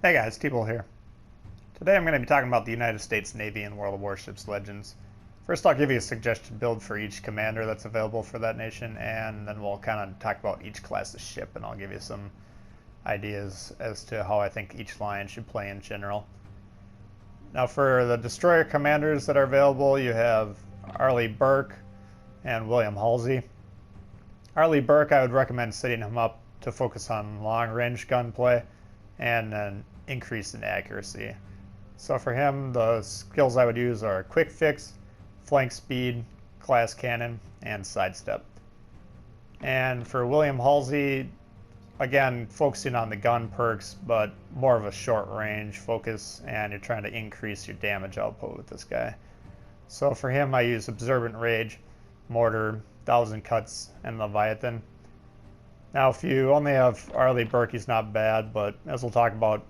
Hey guys, T-Bull here. Today I'm going to be talking about the United States Navy and World of Warships Legends. First I'll give you a suggested build for each commander that's available for that nation, and then we'll kind of talk about each class of ship, and I'll give you some ideas as to how I think each line should play in general. Now for the destroyer commanders that are available, you have Arleigh Burke and William Halsey. Arleigh Burke, I would recommend setting him up to focus on long-range gunplay and an increase in accuracy. So for him, the skills I would use are quick fix, flank speed, glass cannon, and sidestep. And for William Halsey, again, focusing on the gun perks, but more of a short range focus, and you're trying to increase your damage output with this guy. So for him, I use Observant Rage, Mortar, Thousand Cuts, and Leviathan. Now, if you only have Arleigh Burke, he's not bad, but as we'll talk about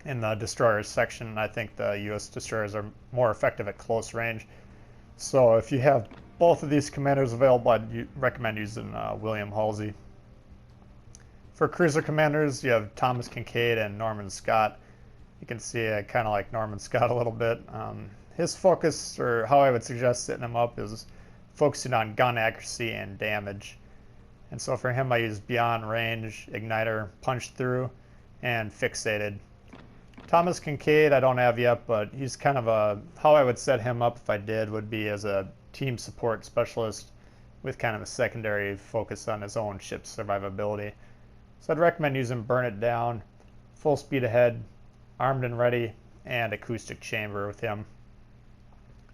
in the destroyers section, I think the U.S. destroyers are more effective at close range. So if you have both of these commanders available, I'd recommend using William Halsey. For cruiser commanders, you have Thomas Kincaid and Norman Scott. You can see I kind of like Norman Scott a little bit. His focus, or how I would suggest setting him up, is focusing on gun accuracy and damage. And so for him, I use Beyond Range, Igniter, Punch Through, and Fixated. Thomas Kincaid I don't have yet, but he's kind of how I would set him up if I did would be as a team support specialist with kind of a secondary focus on his own ship's survivability. So I'd recommend using Burn It Down, Full Speed Ahead, Armed and Ready, and Acoustic Chamber with him.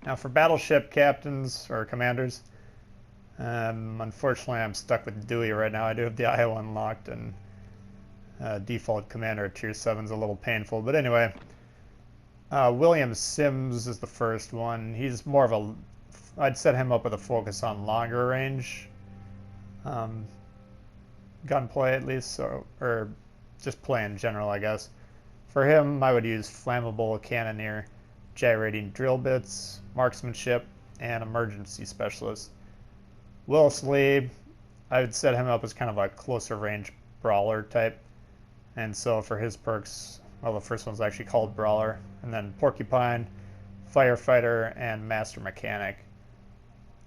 Now for battleship captains or commanders, unfortunately, I'm stuck with Dewey right now. I do have the Iowa unlocked, and default commander at tier 7 is a little painful. But anyway, William Sims is the first one. He's more of I'd set him up with a focus on longer range gunplay at least, or just play in general, I guess. For him, I would use Flammable Cannoneer, Gyrating Drill Bits, Marksmanship, and Emergency Specialist. Willis Lee, I would set him up as kind of a closer range brawler type. And so for his perks, well, the first one's actually called Brawler, and then Porcupine, Firefighter, and Master Mechanic.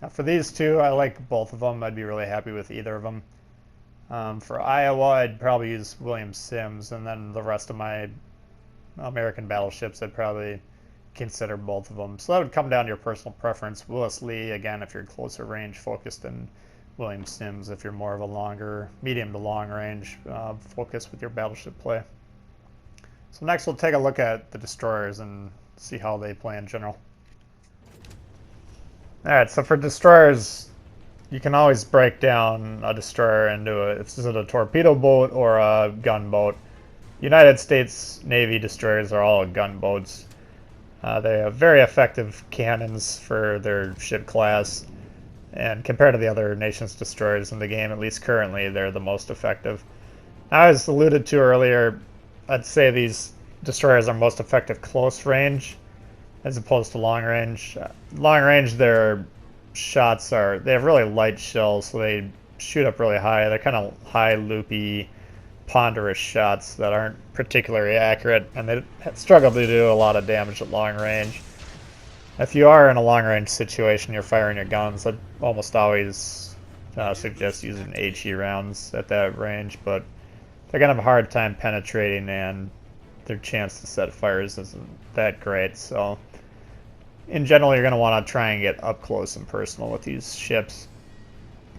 Now for these two, I like both of them. I'd be really happy with either of them. For Iowa, I'd probably use William Sims, and then the rest of my American battleships, I'd probably consider both of them. So that would come down to your personal preference. Willis Lee, again, if you're closer range focused, and William Sims if you're more of a medium to long range focus with your battleship play. So next we'll take a look at the destroyers and see how they play in general. Alright, so for destroyers, you can always break down a destroyer into is it a torpedo boat or a gunboat. United States Navy destroyers are all gunboats. They have very effective cannons for their ship class, and compared to the other nations' destroyers in the game, at least currently, they're the most effective. As alluded to earlier, I'd say these destroyers are most effective close range as opposed to long range. Long range, their shots they have really light shells, so they shoot up really high. They're kind of high, loopy, ponderous shots that aren't particularly accurate, and they struggle to do a lot of damage at long range. If you are in a long range situation, you're firing your guns, I'd almost always suggest using HE rounds at that range, but they're going to have a hard time penetrating, and their chance to set fires isn't that great. So in general, you're going to want to try and get up close and personal with these ships.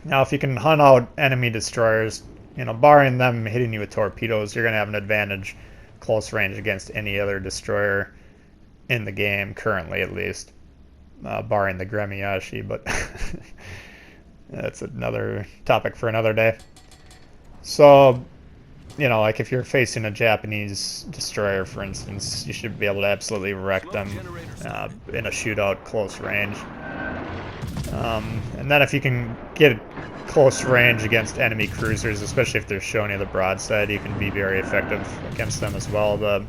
Now, if you can hunt out enemy destroyers, barring them hitting you with torpedoes, you're going to have an advantage close range against any other destroyer in the game, currently at least, barring the Gremiashi, but that's another topic for another day. So, like if you're facing a Japanese destroyer, for instance, you should be able to absolutely wreck them in a shootout close range. And then if you can get close range against enemy cruisers, especially if they're showing you the broadside, you can be very effective against them as well. The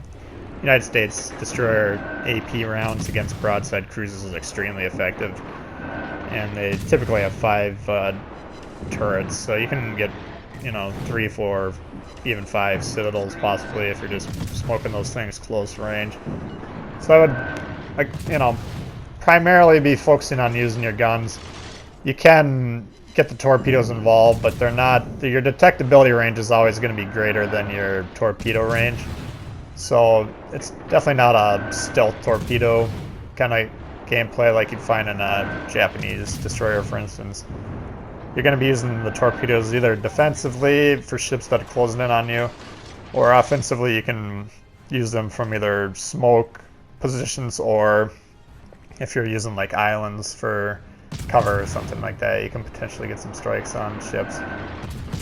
United States destroyer AP rounds against broadside cruisers is extremely effective, and they typically have 5 turrets, so you can get you know, 3, 4, even 5 citadels possibly if you're just smoking those things close range. So I would, like, you know, primarily be focusing on using your guns. You can get the torpedoes involved, but they're not. Your detectability range is always going to be greater than your torpedo range. So it's definitely not a stealth torpedo kind of gameplay like you'd find in a Japanese destroyer, for instance. You're going to be using the torpedoes either defensively for ships that are closing in on you, or offensively you can use them from either smoke positions, or if you're using like islands for cover or something like that, you can potentially get some strikes on ships.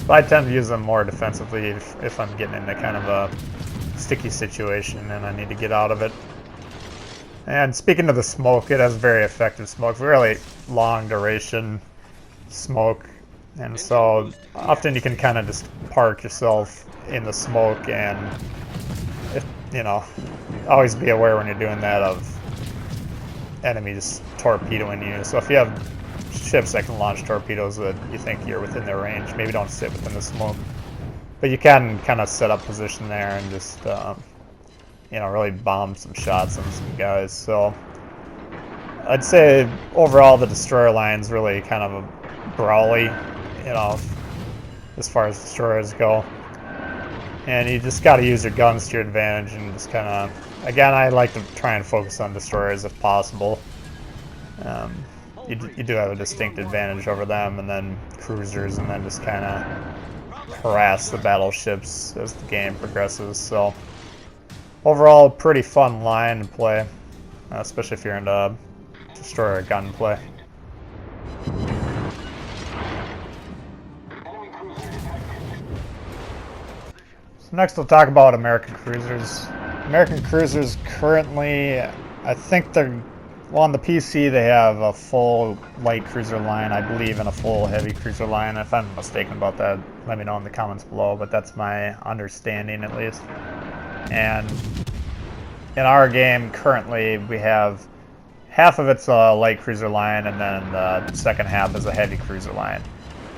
But I tend to use them more defensively if I'm getting into kind of a sticky situation and I need to get out of it. And speaking of the smoke, it has very effective smoke, really long duration smoke, and so often you can kind of just park yourself in the smoke, and you know, always be aware when you're doing that of enemies torpedoing you. So if you have ships that can launch torpedoes that you think you're within their range, maybe don't sit within the smoke, but you can kind of set up position there and just you know, really bomb some shots on some guys. So I'd say overall the destroyer line's really kind of a brawly, you know, as far as destroyers go, and you just got to use your guns to your advantage and just kind of, again, I like to try and focus on destroyers if possible. You do have a distinct advantage over them, and then cruisers, and then just kind of harass the battleships as the game progresses. So overall, pretty fun line to play, especially if you're into destroyer gunplay. So next we'll talk about American cruisers. American cruisers currently, I think they're, well, on the PC they have a full light cruiser line, I believe, and a full heavy cruiser line. If I'm mistaken about that, let me know in the comments below, but that's my understanding at least. And in our game currently we have half of it's a light cruiser line, and then the second half is a heavy cruiser line.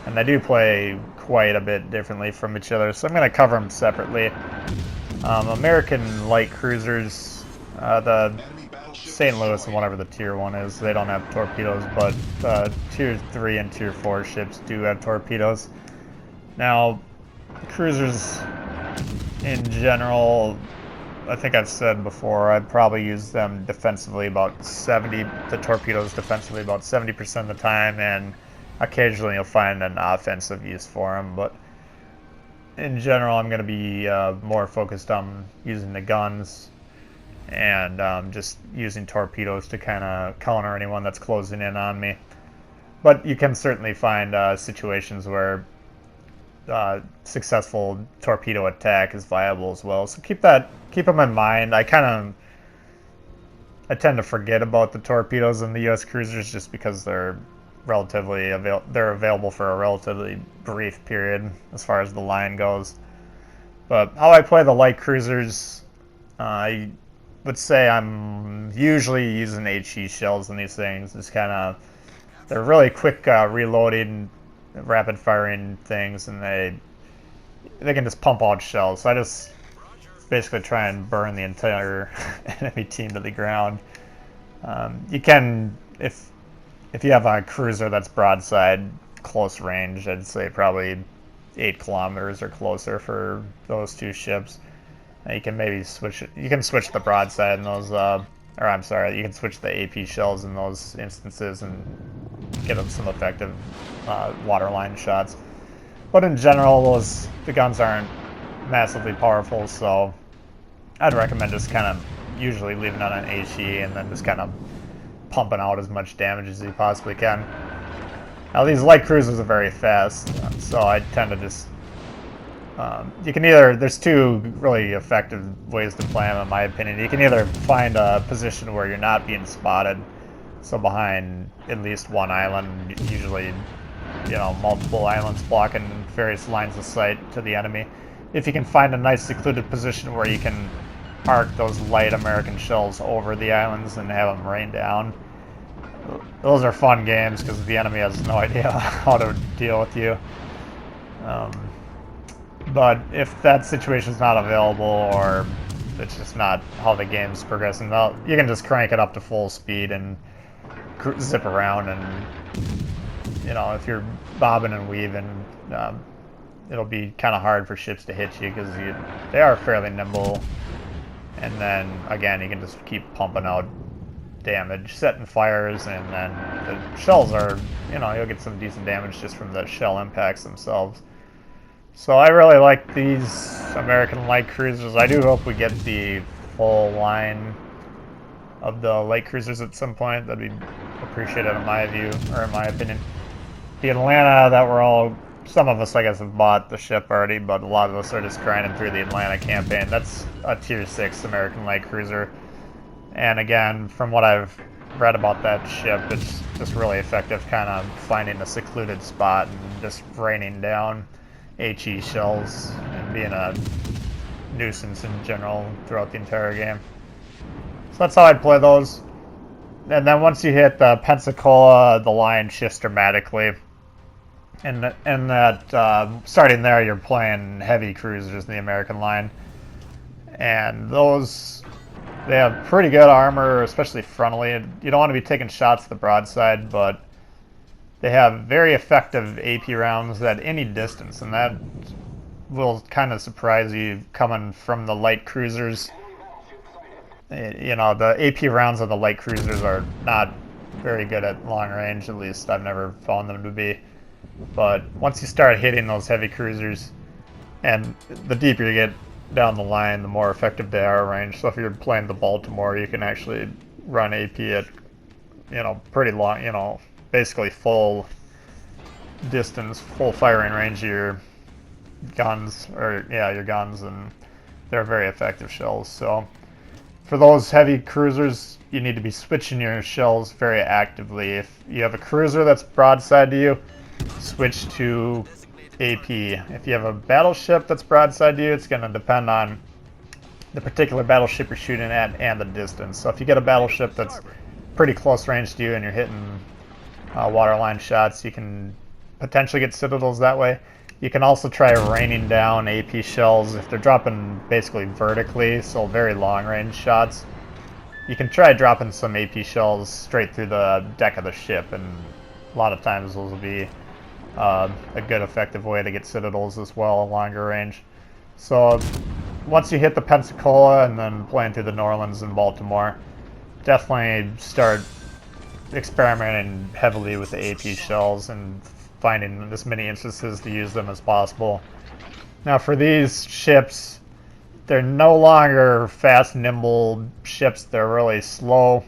And they do play quite a bit differently from each other, so I'm going to cover them separately. American light cruisers, the St. Louis and whatever the tier 1 is, they don't have torpedoes, but tier 3 and tier 4 ships do have torpedoes. Now, cruisers in general, I think I've said before, I'd probably use them defensively about the torpedoes defensively about 70% of the time, and occasionally you'll find an offensive use for them, but in general I'm going to be more focused on using the guns and just using torpedoes to kind of counter anyone that's closing in on me. But you can certainly find situations where successful torpedo attack is viable as well, so keep them in mind. I tend to forget about the torpedoes in the U.S. cruisers just because they're available for a relatively brief period as far as the line goes. But how I play the light cruisers, I would say I'm usually using HE shells in these things. Just they're really quick reloading, rapid firing things, and they can just pump out shells. So I just basically try and burn the entire enemy team to the ground. You can, if you have a cruiser that's broadside close range, I'd say probably 8 kilometers or closer for those two ships. You can maybe switch it. You can switch the broadside in those, or I'm sorry, you can switch the AP shells in those instances and get them some effective waterline shots. But in general, the guns aren't massively powerful, so I'd recommend just kind of usually leaving it on an HE and then just kind of pumping out as much damage as you possibly can. Now these light cruisers are very fast, so I tend to just you can either, there's two really effective ways to play them in my opinion. You can either find a position where you're not being spotted, so behind at least one island, usually, you know, multiple islands blocking various lines of sight to the enemy. If you can find a nice secluded position where you can arc those light American shells over the islands and have them rain down, those are fun games because the enemy has no idea how to deal with you. But if that situation's not available, or it's just not how the game's progressing, you can just crank it up to full speed and zip around, and if you're bobbing and weaving, it'll be kind of hard for ships to hit you because they are fairly nimble. And then again, you can just keep pumping out damage, setting fires, and then the shells are, you'll get some decent damage just from the shell impacts themselves. So I really like these American light cruisers. I do hope we get the full line of the light cruisers at some point. That'd be appreciated in my view, or in my opinion. The Atlanta that some of us I guess have bought the ship already, but a lot of us are just grinding through the Atlanta campaign. That's a tier 6 American light cruiser. And again, from what I've read about that ship, it's just really effective kind of finding a secluded spot and just raining down HE shells and being a nuisance in general throughout the entire game. So that's how I'd play those. And then once you hit the Pensacola, the line shifts dramatically. And that starting there, you're playing heavy cruisers in the American line. And they have pretty good armor, especially frontally. You don't want to be taking shots to the broadside, but they have very effective AP rounds at any distance, and that will kind of surprise you coming from the light cruisers. The AP rounds of the light cruisers are not very good at long range, at least I've never found them to be. But once you start hitting those heavy cruisers, and the deeper you get down the line, the more effective they are at range. So if you're playing the Baltimore, you can actually run AP at, pretty long, basically full distance, full firing range of your guns, and they're very effective shells. So for those heavy cruisers, you need to be switching your shells very actively. If you have a cruiser that's broadside to you, switch to AP. If you have a battleship that's broadside to you, it's going to depend on the particular battleship you're shooting at and the distance. So if you get a battleship that's pretty close range to you and you're hitting waterline shots, you can potentially get citadels that way. You can also try raining down AP shells if they're dropping basically vertically, so very long range shots. You can try dropping some AP shells straight through the deck of the ship, and a lot of times those will be a good effective way to get citadels as well, longer range. So once you hit the Pensacola and then playing through the New Orleans and Baltimore, definitely start experimenting heavily with the AP shells and finding as many instances to use them as possible. Now for these ships, they're no longer fast, nimble ships. They're really slow,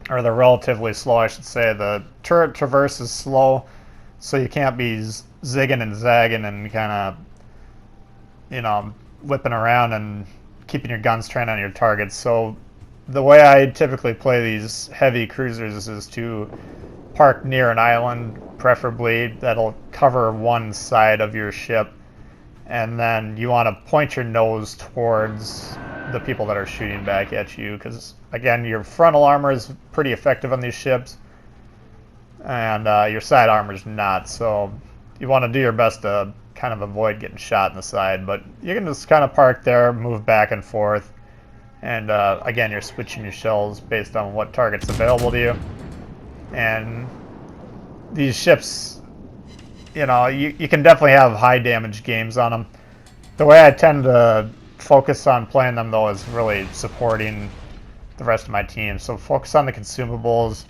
or they're relatively slow, I should say. The turret traverse is slow, so you can't be zigging and zagging and kind of, whipping around and keeping your guns trained on your targets. So the way I typically play these heavy cruisers is to park near an island, preferably, that'll cover one side of your ship, and then you want to point your nose towards the people that are shooting back at you, because again, your frontal armor is pretty effective on these ships, and your side armor is not, so you want to do your best to kind of avoid getting shot in the side. But you can just kind of park there, move back and forth, and again, you're switching your shells based on what target's available to you. And these ships, you can definitely have high damage games on them. The way I tend to focus on playing them, though, is really supporting the rest of my team. So focus on the consumables.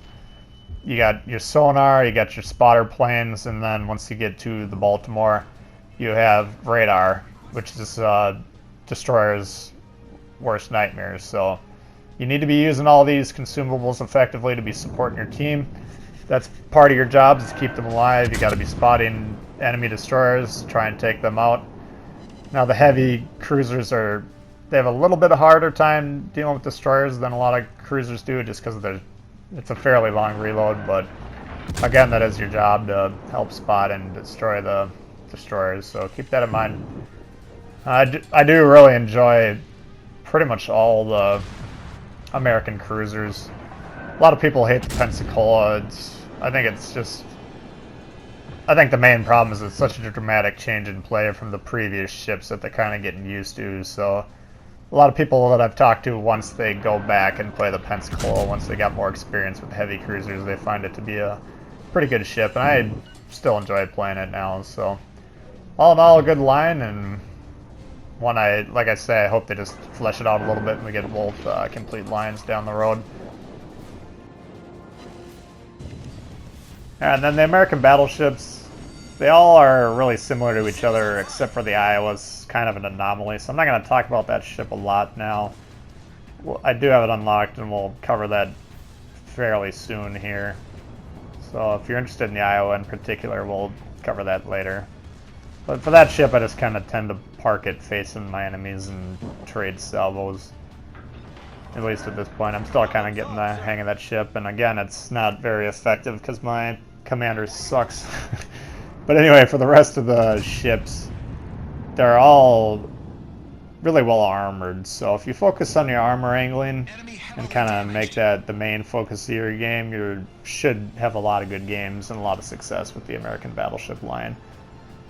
You got your sonar, you got your spotter planes, and then once you get to the Baltimore, you have radar, which is destroyers' worst nightmares. So you need to be using all these consumables effectively to be supporting your team. That's part of your job, is to keep them alive. You got to be spotting enemy destroyers, try and take them out. Now the heavy cruisers they have a little bit of harder time dealing with destroyers than a lot of cruisers do, just because it's a fairly long reload. But again, that is your job, to help spot and destroy the destroyers, so keep that in mind. I do really enjoy pretty much all the American cruisers. A lot of people hate the Pensacola. I think it's just I think the main problem is it's such a dramatic change in play from the previous ships that they're kind of getting used to. So a lot of people that I've talked to, once they go back and play the Pensacola, once they got more experience with heavy cruisers, they find it to be a pretty good ship, and I still enjoy playing it now. So all in all, a good line, and one like I say, I hope they just flesh it out a little bit and we get both complete lines down the road. And then the American battleships, they all are really similar to each other, except for the Iowa's kind of an anomaly. So I'm not going to talk about that ship a lot now. Well, I do have it unlocked, and we'll cover that fairly soon here. So if you're interested in the Iowa in particular, we'll cover that later. But for that ship, I just kind of tend to park it facing my enemies and trade salvos. At least at this point, I'm still kind of getting the hang of that ship. And again, it's not very effective because my commander sucks. But anyway, for the rest of the ships, they're all really well armored. So if you focus on your armor angling and kind of make that the main focus of your game, you should have a lot of good games and a lot of success with the American battleship line.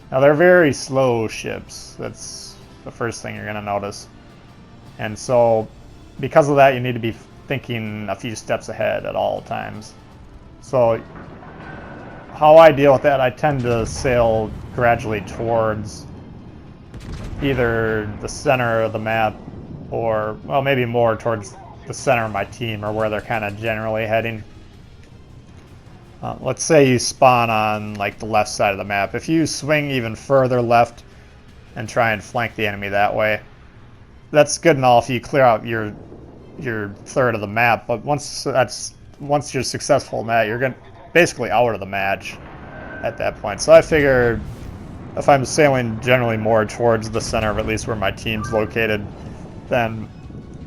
Now, they're very slow ships. That's the first thing you're going to notice. And so because of that, you need to be thinking a few steps ahead at all times. So how I deal with that, I tend to sail gradually towards either the center of the map or, well, maybe more towards the center of my team or where they're kind of generally heading. Let's say you spawn on like the left side of the map. If you swing even further left and try and flank the enemy that way, that's good and all if you clear out your third of the map. But once you're successful in that, you're basically out of the match at that point. So I figure if I'm sailing generally more towards the center of at least where my team's located, then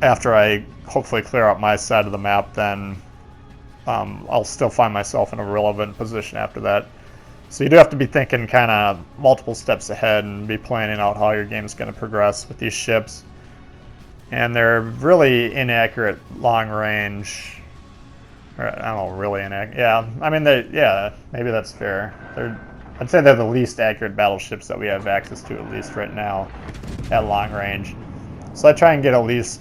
after I hopefully clear out my side of the map, then I'll still find myself in a relevant position after that. So you do have to be thinking kind of multiple steps ahead and be planning out how your game's going to progress with these ships. And they're really inaccurate long range. Or, I don't know, really inaccurate. Yeah, I mean, maybe that's fair. I'd say they're the least accurate battleships that we have access to, at least right now, at long range. So I try and get at least,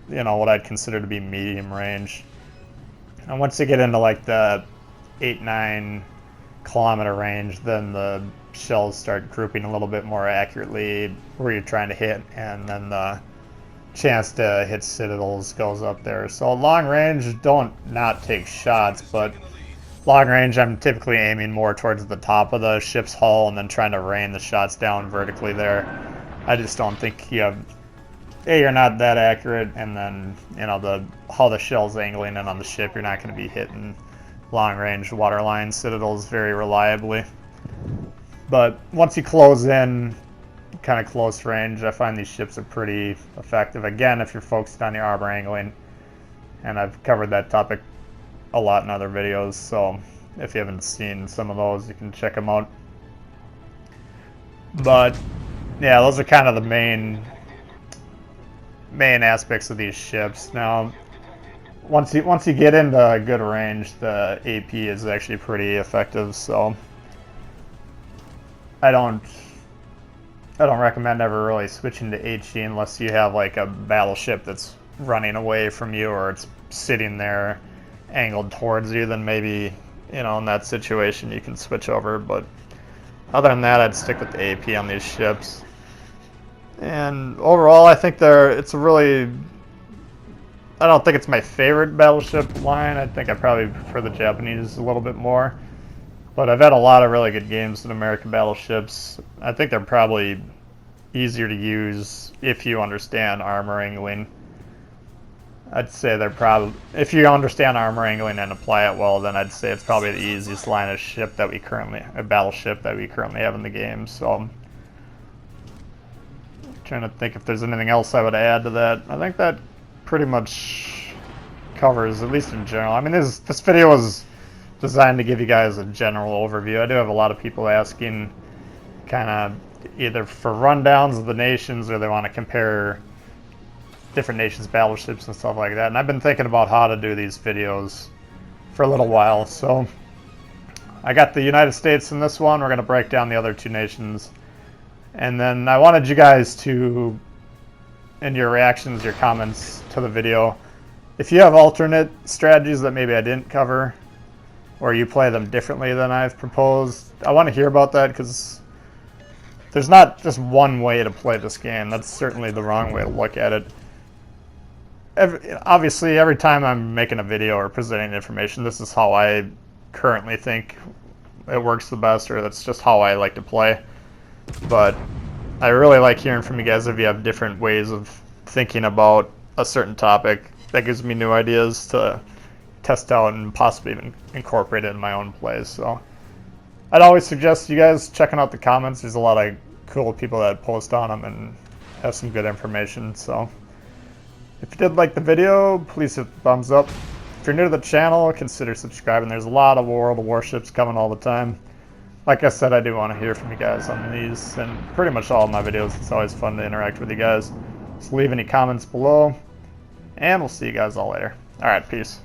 what I'd consider to be medium range. And once you get into like the 8-9 kilometer range, then the shells start grouping a little bit more accurately where you're trying to hit, and then the chance to hit citadels goes up there. So long range, don't not take shots, but long range I'm typically aiming more towards the top of the ship's hull and then trying to rain the shots down vertically there. I just don't think you're not that accurate, and then how the shell's angling in on the ship, you're not going to be hitting long range waterline citadels very reliably. But once you close in kind of close range, I find these ships are pretty effective. Again, if you're focused on your armor angling, and I've covered that topic a lot in other videos, so if you haven't seen some of those, you can check them out. But yeah, those are kind of the main aspects of these ships. Now, once you get into good range, the AP is actually pretty effective. So I don't recommend ever really switching to HE unless you have like a battleship that's running away from you or it's sitting there angled towards you. Then maybe in that situation you can switch over. But other than that, I'd stick with the AP on these ships. And overall, I think I don't think it's my favorite battleship line. I think I probably prefer the Japanese a little bit more. But I've had a lot of really good games in American battleships. I think they're probably easier to use if you understand armor angling. I'd say they're probably, if you understand armor angling and apply it well, then I'd say it's probably the easiest line of battleship that we currently have in the game. So trying to think if there's anything else I would add to that. I think that pretty much covers, at least in general. I mean, this video was designed to give you guys a general overview. I do have a lot of people asking kind of either for rundowns of the nations, or they want to compare different nations' battleships and stuff like that. And I've been thinking about how to do these videos for a little while. So I got the United States in this one. We're going to break down the other two nations. And then I wanted you guys to, in your reactions, your comments to the video, if you have alternate strategies that maybe I didn't cover, or you play them differently than I've proposed, I want to hear about that, because there's not just one way to play this game. That's certainly the wrong way to look at it. Obviously, every time I'm making a video or presenting information, this is how I currently think it works the best, or that's just how I like to play. But I really like hearing from you guys if you have different ways of thinking about a certain topic. That gives me new ideas to test out and possibly even incorporate it in my own plays. So I'd always suggest you guys checking out the comments. There's a lot of cool people that post on them and have some good information. So if you did like the video, please hit the thumbs up. If you're new to the channel, consider subscribing. There's a lot of World of Warships coming all the time. Like I said, I do want to hear from you guys on these and pretty much all of my videos. It's always fun to interact with you guys. So leave any comments below, and we'll see you guys all later. Alright, peace.